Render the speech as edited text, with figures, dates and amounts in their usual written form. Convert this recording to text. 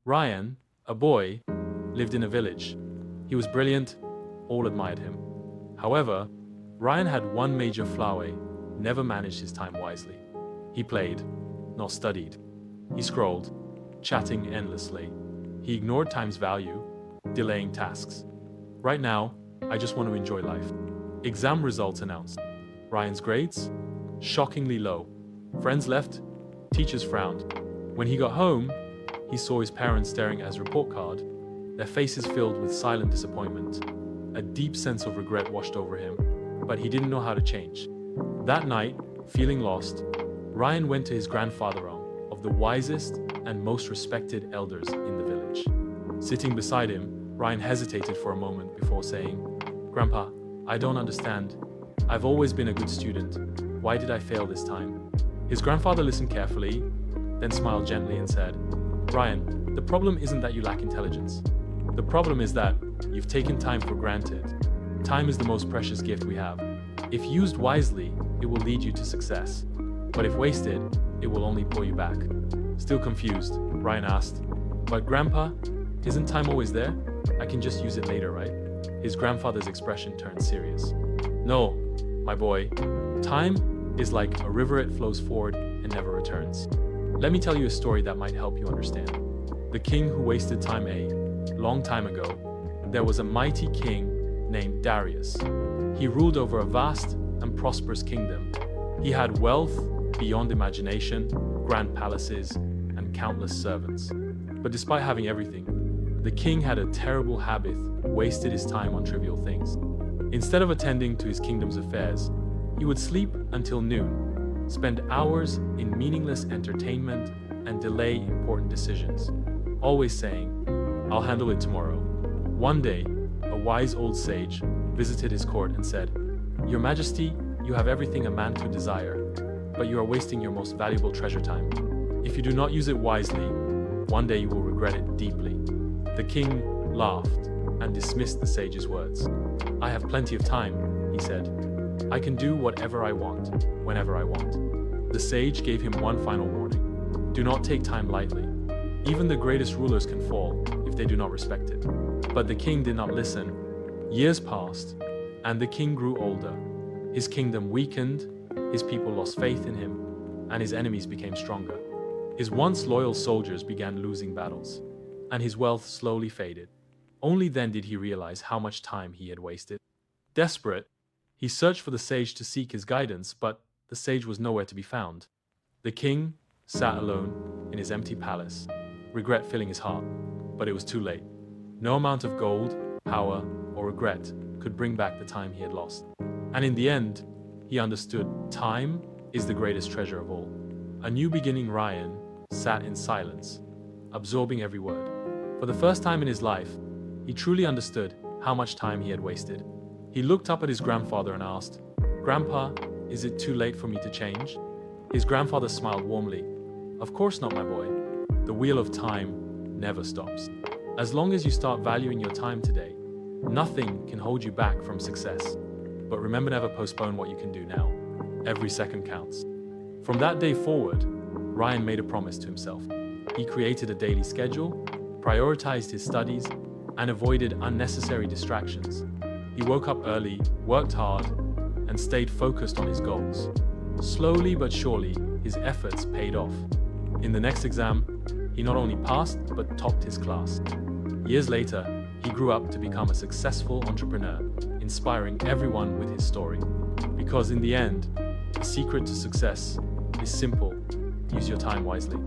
Ryan, a boy, lived in a village. He was brilliant, all admired him. However, Ryan had one major flaw: never managed his time wisely. He played, not studied. He scrolled, chatting endlessly. He ignored time's value, delaying tasks. Right now, I just want to enjoy life. Exam results announced. Ryan's grades? Shockingly low. Friends left, teachers frowned. When he got home, he saw his parents staring at his report card, their faces filled with silent disappointment. A deep sense of regret washed over him, but he didn't know how to change. That night, feeling lost, Ryan went to his grandfather, of the wisest and most respected elders in the village. Sitting beside him, Ryan hesitated for a moment before saying, "Grandpa, I don't understand. I've always been a good student. Why did I fail this time?" His grandfather listened carefully, then smiled gently and said, "Ryan, the problem isn't that you lack intelligence. The problem is that you've taken time for granted. Time is the most precious gift we have. If used wisely, it will lead you to success. But if wasted, it will only pull you back." Still confused, Ryan asked, "But Grandpa, isn't time always there? I can just use it later, right?" His grandfather's expression turned serious. "No, my boy. Time is like a river. It flows forward and never returns. Let me tell you a story that might help you understand. The king who wasted time. A long time ago, there was a mighty king named Darius. He ruled over a vast and prosperous kingdom. He had wealth beyond imagination, grand palaces, and countless servants. But despite having everything, the king had a terrible habit: wasted his time on trivial things. Instead of attending to his kingdom's affairs, he would sleep until noon, spend hours in meaningless entertainment, and delay important decisions, always saying, "I'll handle it tomorrow." One day, a wise old sage visited his court and said, "Your Majesty, you have everything a man could desire, but you are wasting your most valuable treasure, time. If you do not use it wisely, one day you will regret it deeply." The king laughed and dismissed the sage's words. "I have plenty of time," he said. "I can do whatever I want, whenever I want." The sage gave him one final warning: do not take time lightly. Even the greatest rulers can fall if they do not respect it. But the king did not listen. Years passed, and the king grew older. His kingdom weakened, his people lost faith in him, and his enemies became stronger. His once loyal soldiers began losing battles, and his wealth slowly faded. Only then did he realize how much time he had wasted. Desperate, he searched for the sage to seek his guidance, but the sage was nowhere to be found. The king sat alone in his empty palace, regret filling his heart, but it was too late. No amount of gold, power, or regret could bring back the time he had lost. And in the end, he understood time is the greatest treasure of all. A new beginning. Ryan sat in silence, absorbing every word. For the first time in his life, he truly understood how much time he had wasted. He looked up at his grandfather and asked, "Grandpa, is it too late for me to change?" His grandfather smiled warmly. "Of course not, my boy. The wheel of time never stops. As long as you start valuing your time today, nothing can hold you back from success. But remember, never postpone what you can do now. Every second counts." From that day forward, Ryan made a promise to himself. He created a daily schedule, prioritized his studies, and avoided unnecessary distractions. He woke up early, worked hard, and stayed focused on his goals. Slowly but surely, his efforts paid off. In the next exam, he not only passed, but topped his class. Years later, he grew up to become a successful entrepreneur, inspiring everyone with his story. Because in the end, the secret to success is simple: use your time wisely.